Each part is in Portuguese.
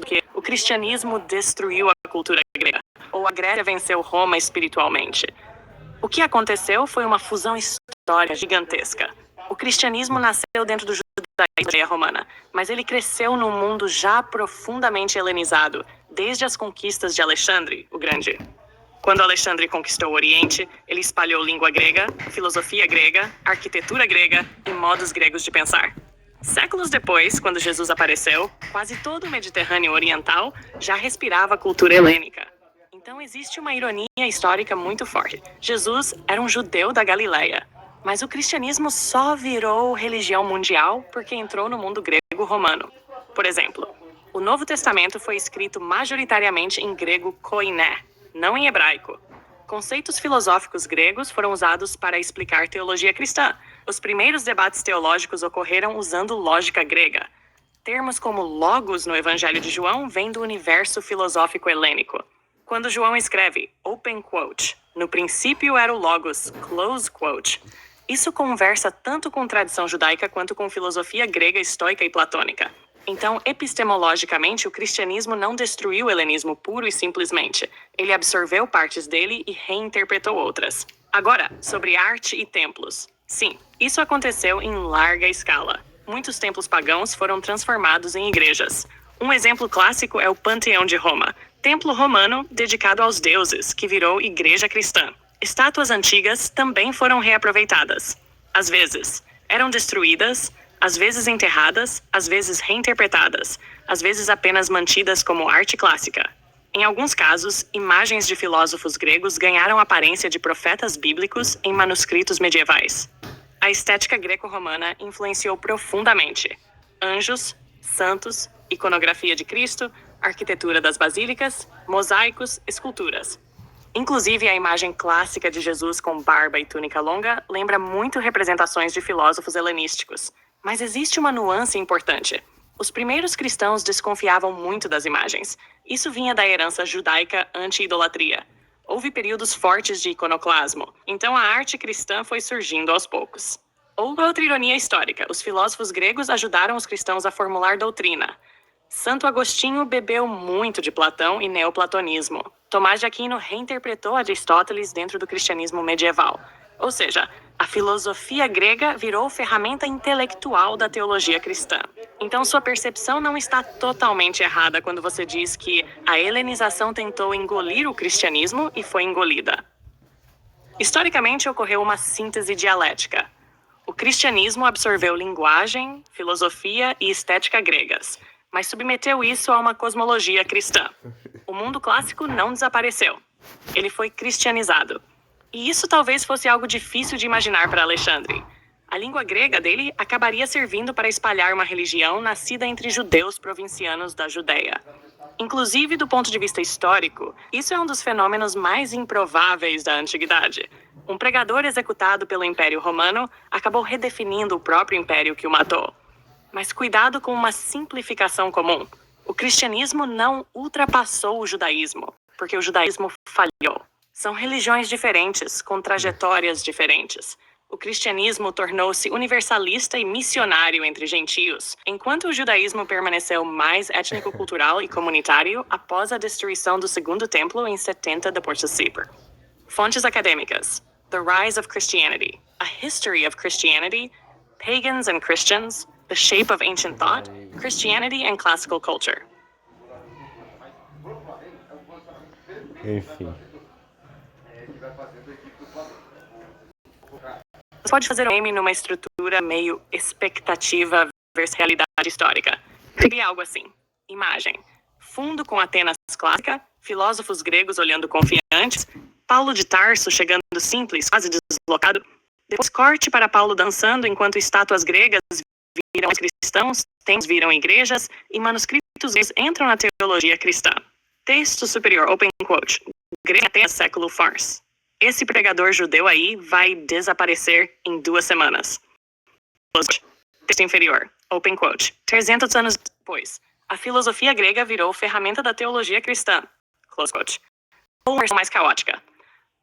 que o cristianismo destruiu a cultura grega, ou a Grécia venceu Roma espiritualmente. O que aconteceu foi uma fusão histórica gigantesca. O cristianismo nasceu dentro do judaísmo romana, mas ele cresceu num mundo já profundamente helenizado, desde as conquistas de Alexandre, o Grande. Quando Alexandre conquistou o Oriente, ele espalhou língua grega, filosofia grega, arquitetura grega e modos gregos de pensar. Séculos depois, quando Jesus apareceu, quase todo o Mediterrâneo Oriental já respirava cultura helênica. Então existe uma ironia histórica muito forte. Jesus era um judeu da Galileia, mas o cristianismo só virou religião mundial porque entrou no mundo grego-romano. Por exemplo, o Novo Testamento foi escrito majoritariamente em grego koiné, não em hebraico. Conceitos filosóficos gregos foram usados para explicar teologia cristã. Os primeiros debates teológicos ocorreram usando lógica grega. Termos como logos no Evangelho de João vêm do universo filosófico helênico. Quando João escreve, open quote, no princípio era o logos, close quote, isso conversa tanto com tradição judaica quanto com filosofia grega, estoica e platônica. Então, epistemologicamente, o cristianismo não destruiu o helenismo puro e simplesmente. Ele absorveu partes dele e reinterpretou outras. Agora, sobre arte e templos. Sim, isso aconteceu em larga escala. Muitos templos pagãos foram transformados em igrejas. Um exemplo clássico é o Panteão de Roma, templo romano dedicado aos deuses, que virou igreja cristã. Estátuas antigas também foram reaproveitadas. Às vezes, eram destruídas, às vezes enterradas, às vezes reinterpretadas, às vezes apenas mantidas como arte clássica. Em alguns casos, imagens de filósofos gregos ganharam aparência de profetas bíblicos em manuscritos medievais. A estética greco-romana influenciou profundamente anjos, santos, iconografia de Cristo, arquitetura das basílicas, mosaicos, esculturas. Inclusive, a imagem clássica de Jesus com barba e túnica longa lembra muito representações de filósofos helenísticos. Mas existe uma nuance importante. Os primeiros cristãos desconfiavam muito das imagens. Isso vinha da herança judaica anti-idolatria. Houve períodos fortes de iconoclasmo, então a arte cristã foi surgindo aos poucos. Outra ironia histórica, os filósofos gregos ajudaram os cristãos a formular doutrina. Santo Agostinho bebeu muito de Platão e neoplatonismo. Tomás de Aquino reinterpretou Aristóteles dentro do cristianismo medieval. Ou seja, a filosofia grega virou ferramenta intelectual da teologia cristã. Então sua percepção não está totalmente errada quando você diz que a helenização tentou engolir o cristianismo e foi engolida. Historicamente ocorreu uma síntese dialética. O cristianismo absorveu linguagem, filosofia e estética gregas, mas submeteu isso a uma cosmologia cristã. O mundo clássico não desapareceu. Ele foi cristianizado. E isso talvez fosse algo difícil de imaginar para Alexandre. A língua grega dele acabaria servindo para espalhar uma religião nascida entre judeus provincianos da Judéia. Inclusive, do ponto de vista histórico, isso é um dos fenômenos mais improváveis da antiguidade. Um pregador executado pelo Império Romano acabou redefinindo o próprio império que o matou. Mas cuidado com uma simplificação comum. O cristianismo não ultrapassou o judaísmo, porque o judaísmo falhou. São religiões diferentes, com trajetórias diferentes. O cristianismo tornou-se universalista e missionário entre gentios, enquanto o judaísmo permaneceu mais étnico-cultural e comunitário após a destruição do Segundo Templo em 70 d.C. Fontes acadêmicas: The Rise of Christianity, A History of Christianity, Pagans and Christians, The Shape of Ancient Thought, Christianity and Classical Culture. Enfim. Você pode fazer um meme numa estrutura meio expectativa versus realidade histórica. Seria algo assim. Imagem. Fundo com Atenas clássica, filósofos gregos olhando confiantes, Paulo de Tarso chegando simples, quase deslocado. Depois corte para Paulo dançando enquanto estátuas gregas viram cristãos, templos viram igrejas e manuscritos entram na teologia cristã. Texto superior, open quote. Grega Atenas, século Fars. Esse pregador judeu aí vai desaparecer em 2 semanas. Texto inferior, open quote. 300 anos depois, a filosofia grega virou ferramenta da teologia cristã. Close quote. Ou uma versão mais caótica.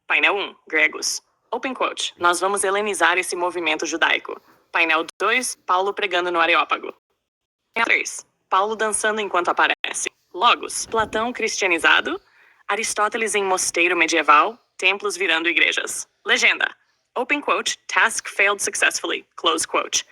Painel 1, gregos. Open quote. Nós vamos helenizar esse movimento judaico. Painel 2, Paulo pregando no Areópago. Painel 3, Paulo dançando enquanto aparece. Logos, Platão cristianizado, Aristóteles em mosteiro medieval, templos virando igrejas. Legenda. Open quote, task failed successfully, close quote.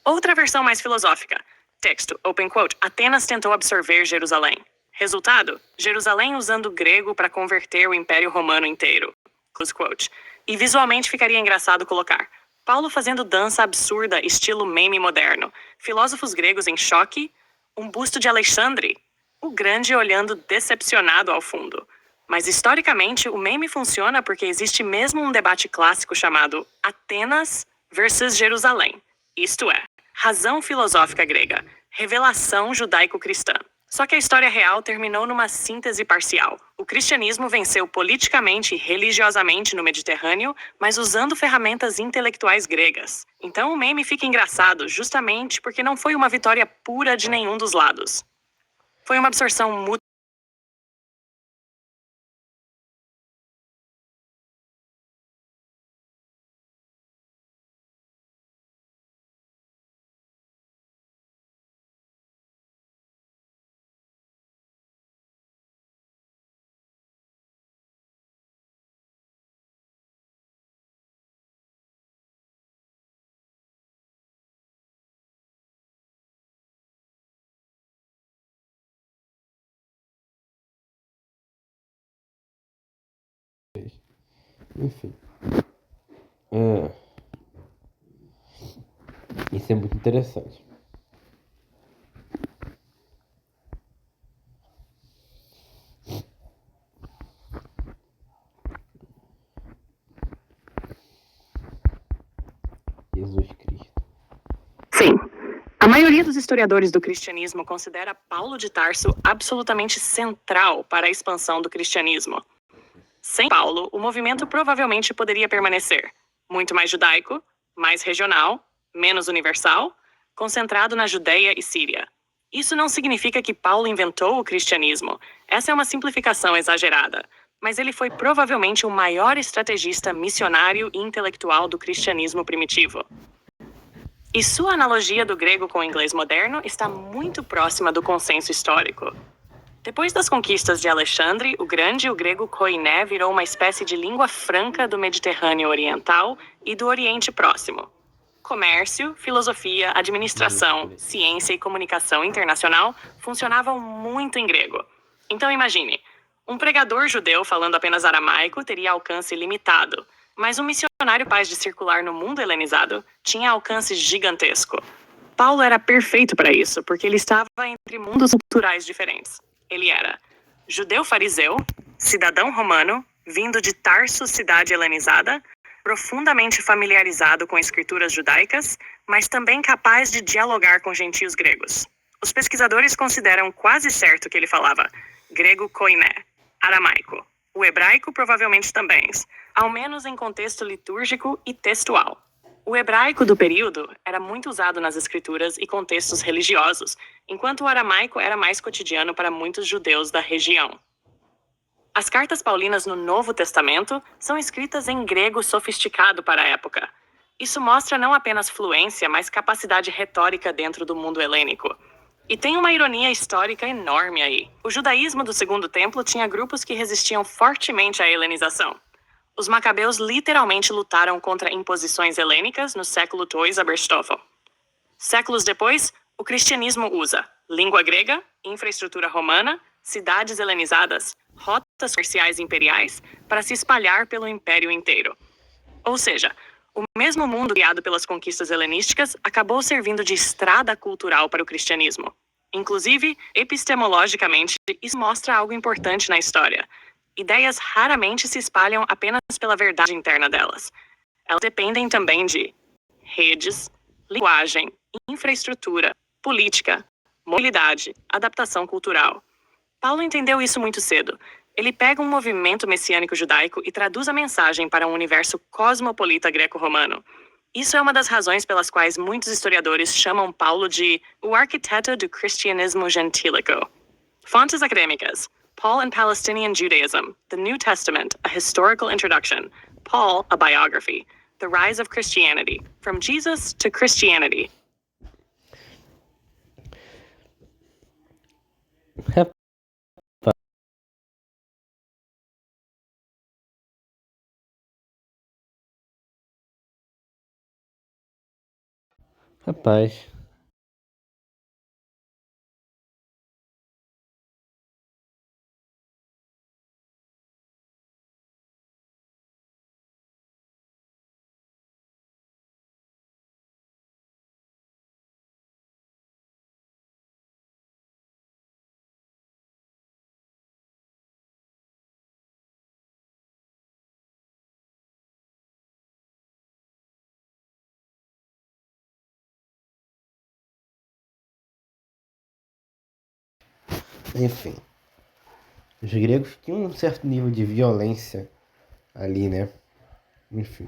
Outra versão mais filosófica. Texto, open quote, Atenas tentou absorver Jerusalém. Resultado, Jerusalém usando grego para converter o Império Romano inteiro. Close quote. E visualmente ficaria engraçado colocar Paulo fazendo dança absurda, estilo meme moderno, filósofos gregos em choque, um busto de Alexandre, o grande olhando decepcionado ao fundo. Mas historicamente, o meme funciona porque existe mesmo um debate clássico chamado Atenas versus Jerusalém. Isto é, razão filosófica grega, revelação judaico-cristã. Só que a história real terminou numa síntese parcial. O cristianismo venceu politicamente e religiosamente no Mediterrâneo, mas usando ferramentas intelectuais gregas. Então o meme fica engraçado justamente porque não foi uma vitória pura de nenhum dos lados. Foi uma absorção mútua. Enfim. Isso é muito interessante. Jesus Cristo. Sim. A maioria dos historiadores do cristianismo considera Paulo de Tarso absolutamente central para a expansão do cristianismo. Sem Paulo, o movimento provavelmente poderia permanecer muito mais judaico, mais regional, menos universal, concentrado na Judéia e Síria. Isso não significa que Paulo inventou o cristianismo. Essa é uma simplificação exagerada. Mas ele foi provavelmente o maior estrategista missionário e intelectual do cristianismo primitivo. E sua analogia do grego com o inglês moderno está muito próxima do consenso histórico. Depois das conquistas de Alexandre o Grande, o grego koiné virou uma espécie de língua franca do Mediterrâneo Oriental e do Oriente Próximo. Comércio, filosofia, administração, ciência e comunicação internacional funcionavam muito em grego. Então imagine, um pregador judeu falando apenas aramaico teria alcance limitado, mas um missionário capaz de circular no mundo helenizado tinha alcance gigantesco. Paulo era perfeito para isso, porque ele estava entre mundos culturais diferentes. Ele era judeu fariseu, cidadão romano, vindo de Tarso, cidade helenizada, profundamente familiarizado com escrituras judaicas, mas também capaz de dialogar com gentios gregos. Os pesquisadores consideram quase certo que ele falava grego koiné, aramaico. O hebraico provavelmente também, ao menos em contexto litúrgico e textual. O hebraico do período era muito usado nas escrituras e contextos religiosos, enquanto o aramaico era mais cotidiano para muitos judeus da região. As cartas paulinas no Novo Testamento são escritas em grego sofisticado para a época. Isso mostra não apenas fluência, mas capacidade retórica dentro do mundo helênico. E tem uma ironia histórica enorme aí. O judaísmo do Segundo Templo tinha grupos que resistiam fortemente à helenização. Os macabeus literalmente lutaram contra imposições helênicas no século II a.B. Séculos depois, o cristianismo usa língua grega, infraestrutura romana, cidades helenizadas, rotas comerciais imperiais para se espalhar pelo império inteiro. Ou seja, o mesmo mundo criado pelas conquistas helenísticas acabou servindo de estrada cultural para o cristianismo. Inclusive, epistemologicamente, isso mostra algo importante na história. Ideias raramente se espalham apenas pela verdade interna delas. Elas dependem também de redes, linguagem, infraestrutura, política, mobilidade, adaptação cultural. Paulo entendeu isso muito cedo. Ele pega um movimento messiânico judaico e traduz a mensagem para um universo cosmopolita greco-romano. Isso é uma das razões pelas quais muitos historiadores chamam Paulo de o arquiteto do cristianismo gentílico. Fontes acadêmicas: Paul and Palestinian Judaism, The New Testament, A Historical Introduction, Paul, A Biography, The Rise of Christianity, From Jesus to Christianity. Rapaz. Enfim. Os gregos tinham um certo nível de violência ali, né? Enfim.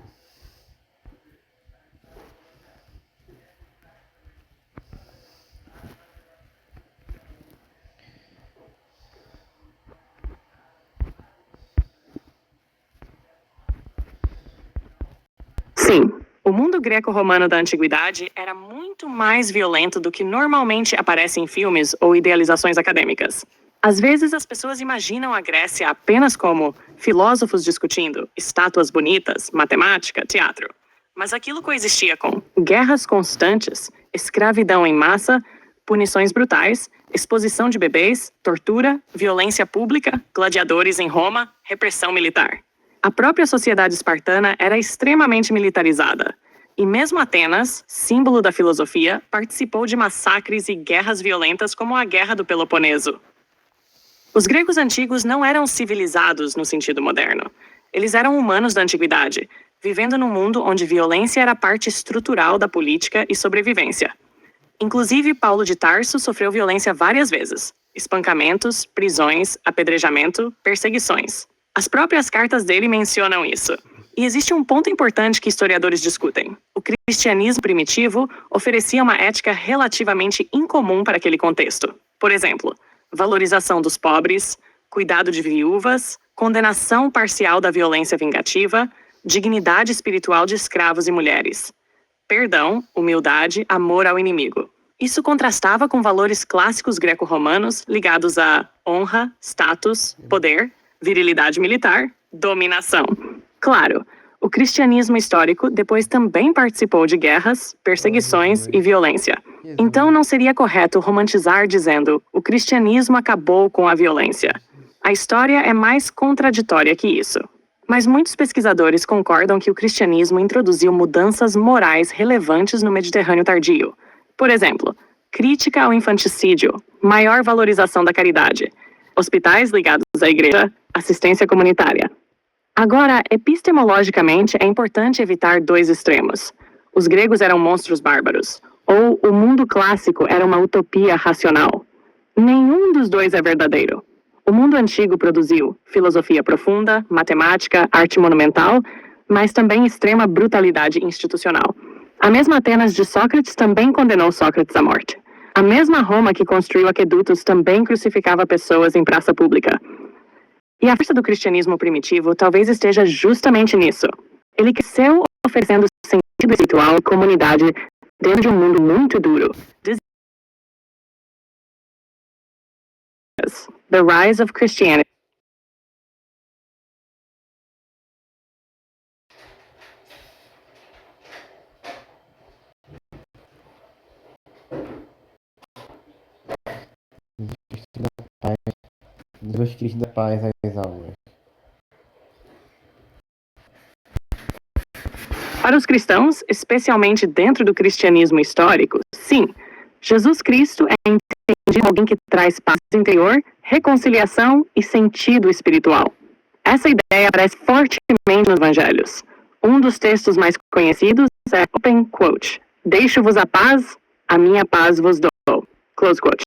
Sim, o mundo greco-romano da antiguidade era muito mais violento do que normalmente aparece em filmes ou idealizações acadêmicas. Às vezes as pessoas imaginam a Grécia apenas como filósofos discutindo, estátuas bonitas, matemática, teatro. Mas aquilo coexistia com guerras constantes, escravidão em massa, punições brutais, exposição de bebês, tortura, violência pública, gladiadores em Roma, repressão militar. A própria sociedade espartana era extremamente militarizada. E mesmo Atenas, símbolo da filosofia, participou de massacres e guerras violentas como a Guerra do Peloponeso. Os gregos antigos não eram civilizados no sentido moderno. Eles eram humanos da antiguidade, vivendo num mundo onde violência era parte estrutural da política e sobrevivência. Inclusive, Paulo de Tarso sofreu violência várias vezes: espancamentos, prisões, apedrejamento, perseguições. As próprias cartas dele mencionam isso. E existe um ponto importante que historiadores discutem. O cristianismo primitivo oferecia uma ética relativamente incomum para aquele contexto. Por exemplo, valorização dos pobres, cuidado de viúvas, condenação parcial da violência vingativa, dignidade espiritual de escravos e mulheres. Perdão, humildade, amor ao inimigo. Isso contrastava com valores clássicos greco-romanos ligados a honra, status, poder, virilidade militar, dominação. Claro, o cristianismo histórico depois também participou de guerras, perseguições e violência. Então não seria correto romantizar dizendo o cristianismo acabou com a violência. A história é mais contraditória que isso. Mas muitos pesquisadores concordam que o cristianismo introduziu mudanças morais relevantes no Mediterrâneo tardio. Por exemplo, crítica ao infanticídio, maior valorização da caridade, hospitais ligados à igreja, assistência comunitária. Agora, epistemologicamente, é importante evitar dois extremos. Os gregos eram monstros bárbaros, ou o mundo clássico era uma utopia racional. Nenhum dos dois é verdadeiro. O mundo antigo produziu filosofia profunda, matemática, arte monumental, mas também extrema brutalidade institucional. A mesma Atenas de Sócrates também condenou Sócrates à morte. A mesma Roma que construiu aquedutos também crucificava pessoas em praça pública. E a força do cristianismo primitivo talvez esteja justamente nisso. Ele cresceu oferecendo sentido espiritual e comunidade dentro de um mundo muito duro. The Rise of Christianity. Deus Cristo da paz às almas. Para os cristãos, especialmente dentro do cristianismo histórico, sim, Jesus Cristo é entendido como alguém que traz paz interior, reconciliação e sentido espiritual. Essa ideia aparece fortemente nos evangelhos. Um dos textos mais conhecidos é open quote: "Deixo-vos a paz, a minha paz vos dou." Close quote.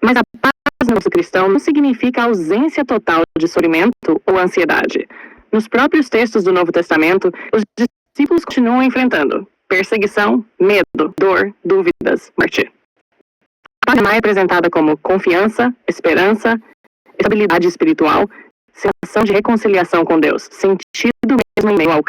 Mas a paz no nosso cristão não significa ausência total de sofrimento ou ansiedade. Nos próprios textos do Novo Testamento, os discípulos continuam enfrentando perseguição, medo, dor, dúvidas, morte. A paz é apresentada como confiança, esperança, estabilidade espiritual, sensação de reconciliação com Deus, sentido mesmo em meio ao